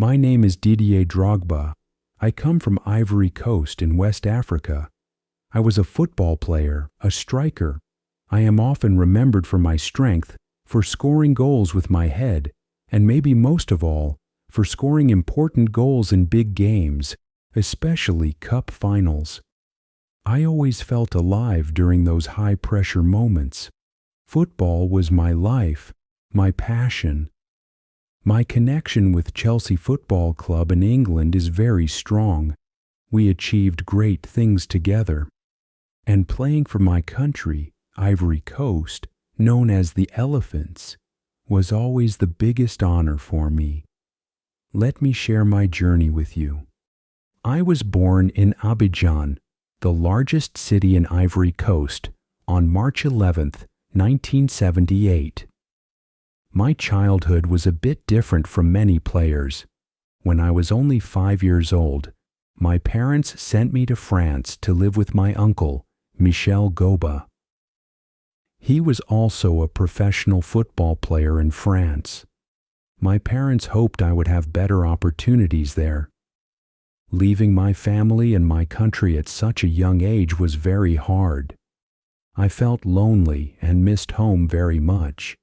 My name is Didier Drogba. I come from Ivory Coast in West Africa. I was a football player, a striker. I am often remembered for my strength, for scoring goals with my head, and maybe most of all, for scoring important goals in big games, especially cup finals. I always felt alive during those high-pressure moments. Football was my life, my passion. My connection with Chelsea Football Club in England is very strong. We achieved great things together. And playing for my country, Ivory Coast, known as the Elephants, was always the biggest honor for me. Let me share my journey with you. I was born in Abidjan, the largest city in Ivory Coast, on March 11th, 1978. My childhood was a bit different from many players. When I was only 5 years old, my parents sent me to France to live with my uncle, Michel Goba. He was also a professional football player in France. My parents hoped I would have better opportunities there. Leaving my family and my country at such a young age was very hard. I felt lonely and missed home very much.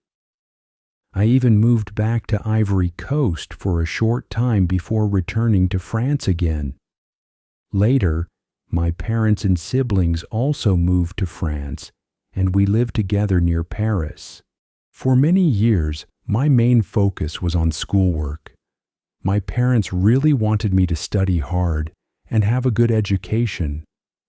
I even moved back to Ivory Coast for a short time before returning to France again. Later, my parents and siblings also moved to France, and we lived together near Paris. For many years, my main focus was on schoolwork. My parents really wanted me to study hard and have a good education.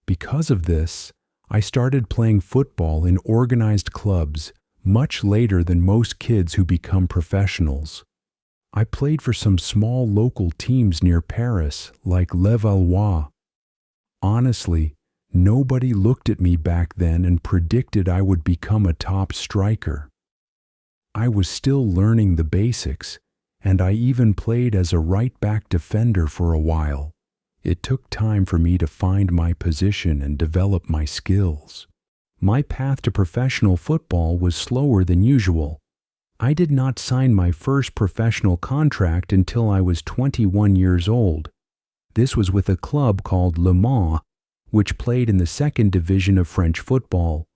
Because of this, I started playing football in organized clubs much later than most kids who become professionals. I played for some small local teams near Paris, like Les Valois. Honestly, nobody looked at me back then and predicted I would become a top striker. I was still learning the basics, and I even played as a right-back defender for a while. It took time for me to find my position and develop my skills. My path to professional football was slower than usual. I did not sign my first professional contract until I was 21 years old. This was with a club called Le Mans, which played in the second division of French football.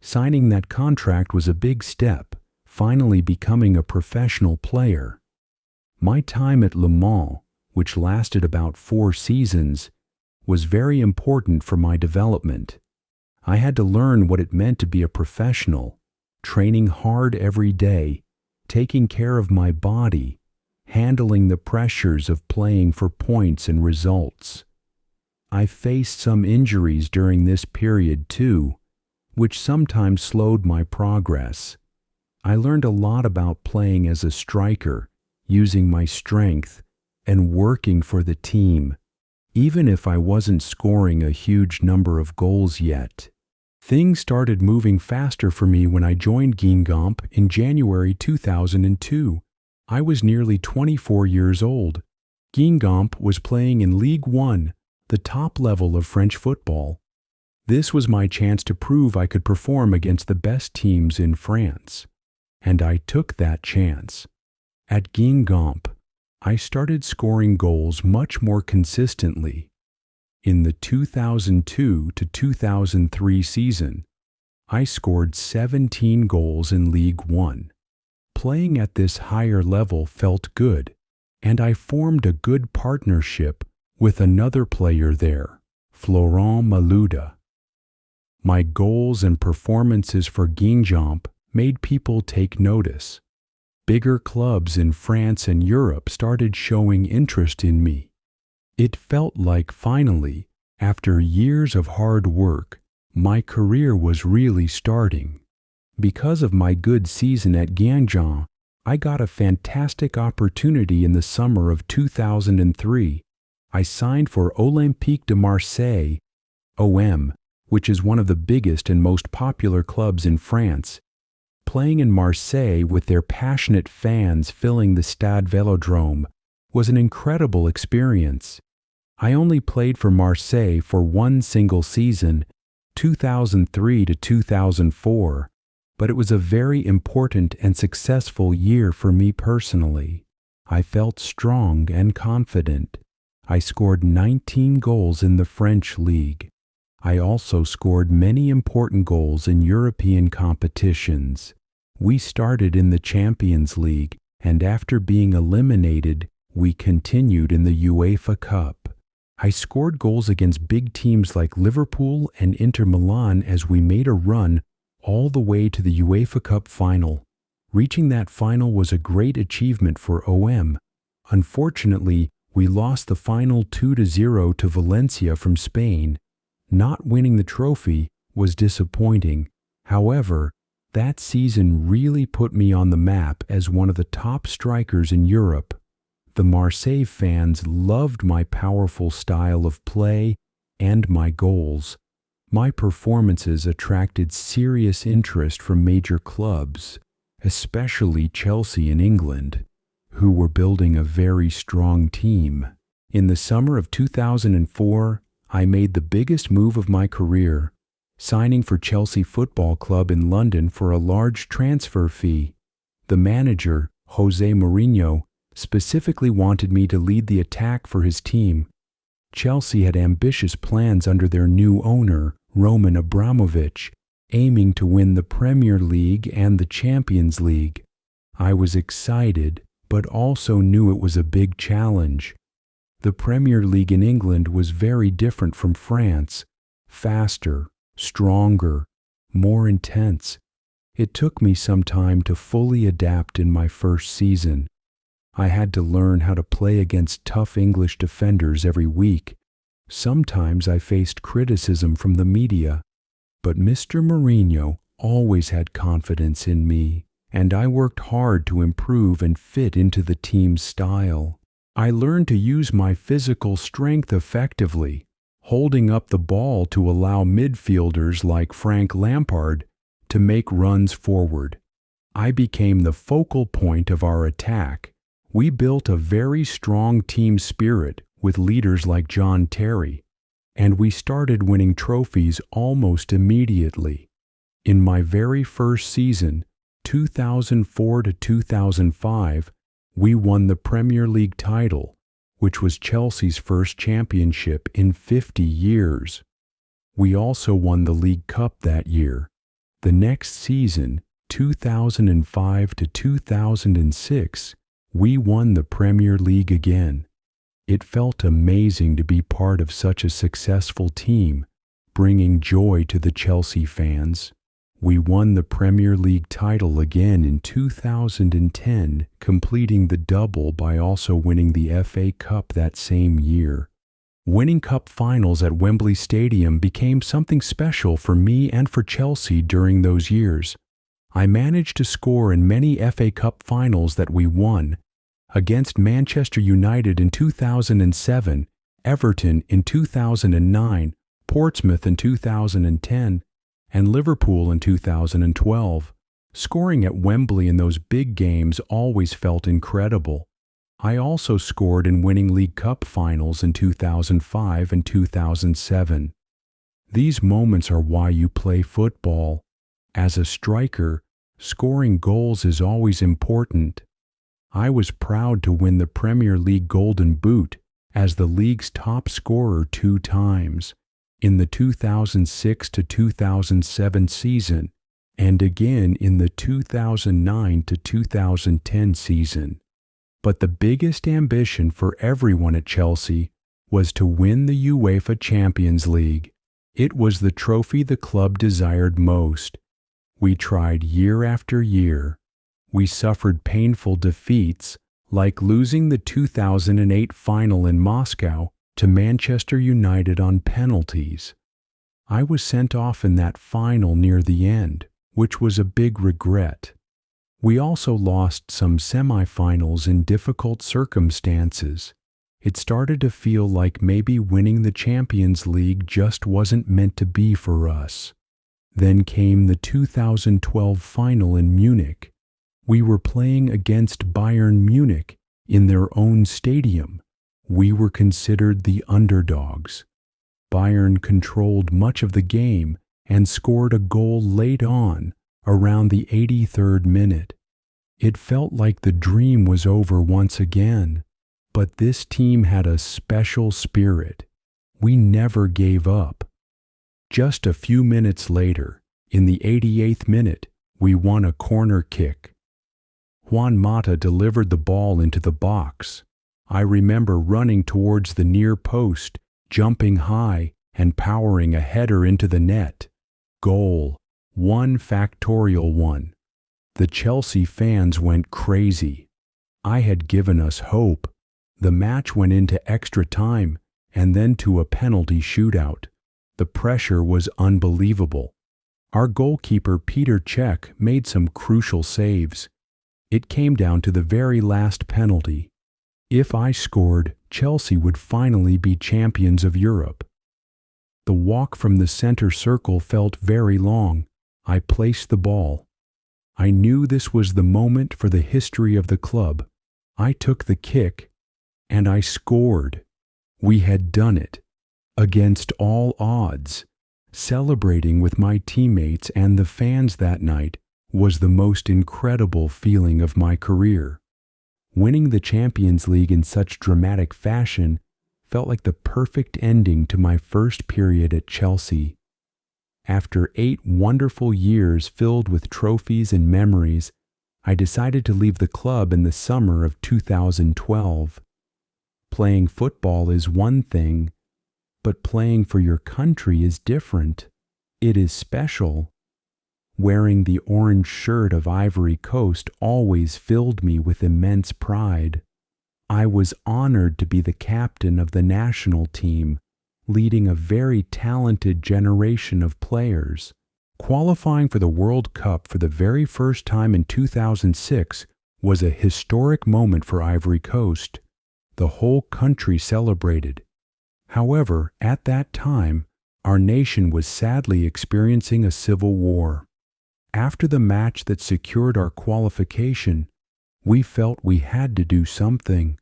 Signing that contract was a big step, finally becoming a professional player. My time at Le Mans, which lasted about 4 seasons, was very important for my development. I had to learn what it meant to be a professional, training hard every day, taking care of my body, handling the pressures of playing for points and results. I faced some injuries during this period too, which sometimes slowed my progress. I learned a lot about playing as a striker, using my strength, and working for the team, even if I wasn't scoring a huge number of goals yet. Things started moving faster for me when I joined Guingamp in January 2002. I was nearly 24 years old. Guingamp was playing in Ligue 1, the top level of French football. This was my chance to prove I could perform against the best teams in France. And I took that chance. At Guingamp, I started scoring goals much more consistently. In the 2002 to 2003 season, I scored 17 goals in Ligue 1. Playing at this higher level felt good, and I formed a good partnership with another player there, Florent Malouda. My goals and performances for Guingamp made people take notice. Bigger clubs in France and Europe started showing interest in me. It felt like finally, after years of hard work, my career was really starting. Because of my good season at Guingamp, I got a fantastic opportunity in the summer of 2003. I signed for Olympique de Marseille, OM, which is one of the biggest and most popular clubs in France. Playing in Marseille with their passionate fans filling the Stade Vélodrome was an incredible experience. I only played for Marseille for one single season, 2003 to 2004, but it was a very important and successful year for me personally. I felt strong and confident. I scored 19 goals in the French league. I also scored many important goals in European competitions. We started in the Champions League, and after being eliminated, we continued in the UEFA Cup. I scored goals against big teams like Liverpool and Inter Milan as we made a run all the way to the UEFA Cup final. Reaching that final was a great achievement for OM. Unfortunately, we lost the final 2-0 to Valencia from Spain. Not winning the trophy was disappointing. However, that season really put me on the map as one of the top strikers in Europe. The Marseille fans loved my powerful style of play and my goals. My performances attracted serious interest from major clubs, especially Chelsea in England, who were building a very strong team. In the summer of 2004, I made the biggest move of my career, signing for Chelsea Football Club in London for a large transfer fee. The manager, Jose Mourinho, specifically wanted me to lead the attack for his team. Chelsea had ambitious plans under their new owner, Roman Abramovich, aiming to win the Premier League and the Champions League. I was excited, but also knew it was a big challenge. The Premier League in England was very different from France, faster, stronger, more intense. It took me some time to fully adapt in my first season. I had to learn how to play against tough English defenders every week. Sometimes I faced criticism from the media, but Mr. Mourinho always had confidence in me, and I worked hard to improve and fit into the team's style. I learned to use my physical strength effectively, holding up the ball to allow midfielders like Frank Lampard to make runs forward. I became the focal point of our attack. We built a very strong team spirit with leaders like John Terry, and we started winning trophies almost immediately. In my very first season, 2004 to 2005, we won the Premier League title, which was Chelsea's first championship in 50 years. We also won the League Cup that year. The next season, 2005 to 2006, we won the Premier League again. It felt amazing to be part of such a successful team, bringing joy to the Chelsea fans. We won the Premier League title again in 2010, completing the double by also winning the FA Cup that same year. Winning cup finals at Wembley Stadium became something special for me and for Chelsea during those years. I managed to score in many FA Cup finals that we won, against Manchester United in 2007, Everton in 2009, Portsmouth in 2010, and Liverpool in 2012. Scoring at Wembley in those big games always felt incredible. I also scored in winning League Cup finals in 2005 and 2007. These moments are why you play football. As a striker, scoring goals is always important. I was proud to win the Premier League Golden Boot as the league's top scorer 2 times, in the 2006 to 2007 season, and again in the 2009 to 2010 season. But the biggest ambition for everyone at Chelsea was to win the UEFA Champions League. It was the trophy the club desired most. We tried year after year. We suffered painful defeats, like losing the 2008 final in Moscow to Manchester United on penalties. I was sent off in that final near the end, which was a big regret. We also lost some semi-finals in difficult circumstances. It started to feel like maybe winning the Champions League just wasn't meant to be for us. Then came the 2012 final in Munich. We were playing against Bayern Munich in their own stadium. We were considered the underdogs. Bayern controlled much of the game and scored a goal late on, around the 83rd minute. It felt like the dream was over once again. But this team had a special spirit. We never gave up. Just a few minutes later, in the 88th minute, we won a corner kick. Juan Mata delivered the ball into the box. I remember running towards the near post, jumping high, and powering a header into the net. Goal. 1-1. The Chelsea fans went crazy. I had given us hope. The match went into extra time and then to a penalty shootout. The pressure was unbelievable. Our goalkeeper Peter Cech made some crucial saves. It came down to the very last penalty. If I scored, Chelsea would finally be champions of Europe. The walk from the center circle felt very long. I placed the ball. I knew this was the moment for the history of the club. I took the kick, and I scored. We had done it. Against all odds. Celebrating with my teammates and the fans that night was the most incredible feeling of my career. Winning the Champions League in such dramatic fashion felt like the perfect ending to my first period at Chelsea. After 8 wonderful years filled with trophies and memories, I decided to leave the club in the summer of 2012. Playing football is one thing, but playing for your country is different. It is special. Wearing the orange shirt of Ivory Coast always filled me with immense pride. I was honored to be the captain of the national team, leading a very talented generation of players. Qualifying for the World Cup for the very first time in 2006 was a historic moment for Ivory Coast. The whole country celebrated. However, at that time, our nation was sadly experiencing a civil war. After the match that secured our qualification, we felt we had to do something.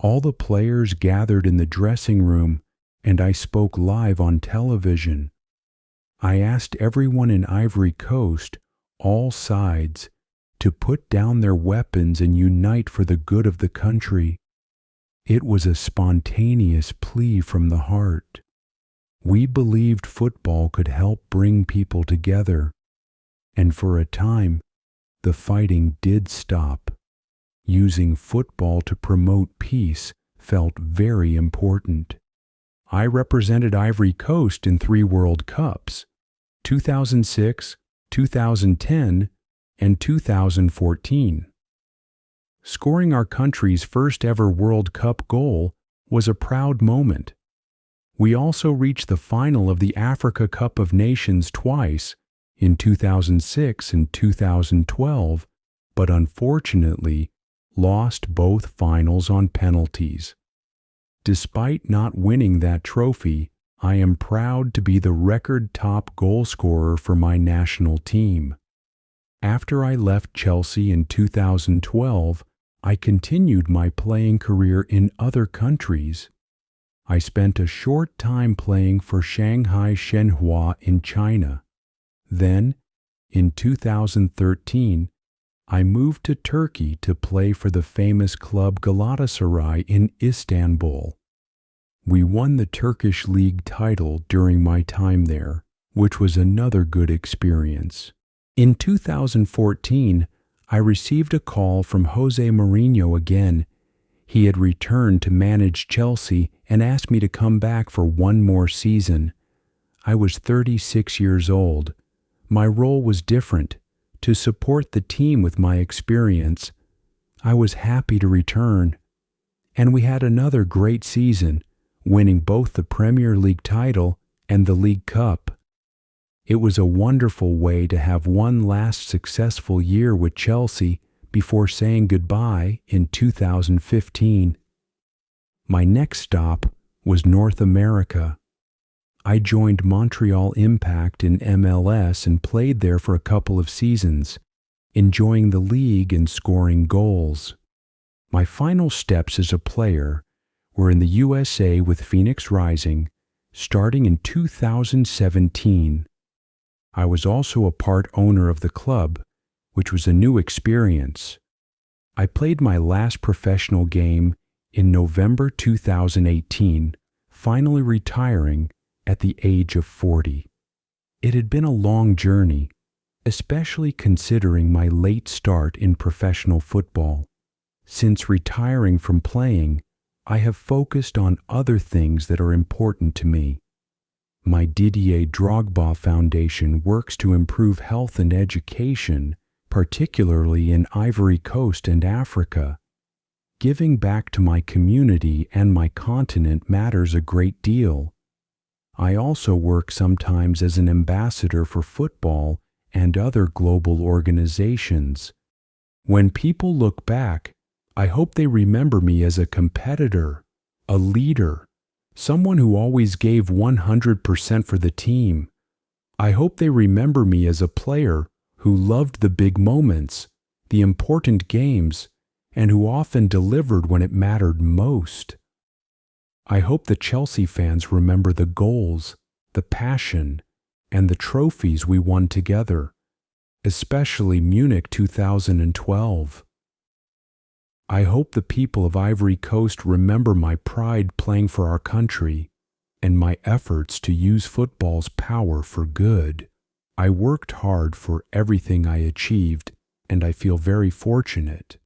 All the players gathered in the dressing room, and I spoke live on television. I asked everyone in Ivory Coast, all sides, to put down their weapons and unite for the good of the country. It was a spontaneous plea from the heart. We believed football could help bring people together, and for a time, the fighting did stop. Using football to promote peace felt very important. I represented Ivory Coast in 3 World Cups, 2006, 2010, and 2014. Scoring our country's first ever World Cup goal was a proud moment. We also reached the final of the Africa Cup of Nations twice, in 2006 and 2012, but unfortunately lost both finals on penalties. Despite not winning that trophy, I am proud to be the record top goal scorer for my national team. After I left Chelsea in 2012, I continued my playing career in other countries. I spent a short time playing for Shanghai Shenhua in China. Then, in 2013, I moved to Turkey to play for the famous club Galatasaray in Istanbul. We won the Turkish league title during my time there, which was another good experience. In 2014, I received a call from Jose Mourinho again. He had returned to manage Chelsea and asked me to come back for one more season. I was 36 years old. My role was different, to support the team with my experience. I was happy to return. And we had another great season, winning both the Premier League title and the League Cup. It was a wonderful way to have one last successful year with Chelsea before saying goodbye in 2015. My next stop was North America. I joined Montreal Impact in MLS and played there for a couple of seasons, enjoying the league and scoring goals. My final steps as a player were in the USA with Phoenix Rising, starting in 2017. I was also a part owner of the club, which was a new experience. I played my last professional game in November 2018, finally retiring at the age of 40. It had been a long journey, especially considering my late start in professional football. Since retiring from playing, I have focused on other things that are important to me. My Dier Drogba Foundation works to improve health and education, particularly in Ivory Coast and Africa. Giving back to my community and my continent matters a great deal. I also work sometimes as an ambassador for football and other global organizations. When people look back, I hope they remember me as a competitor, a leader, someone who always gave 100% for the team. I hope they remember me as a player who loved the big moments, the important games, and who often delivered when it mattered most. I hope the Chelsea fans remember the goals, the passion, and the trophies we won together, especially Munich 2012. I hope the people of Ivory Coast remember my pride playing for our country and my efforts to use football's power for good. I worked hard for everything I achieved, and I feel very fortunate.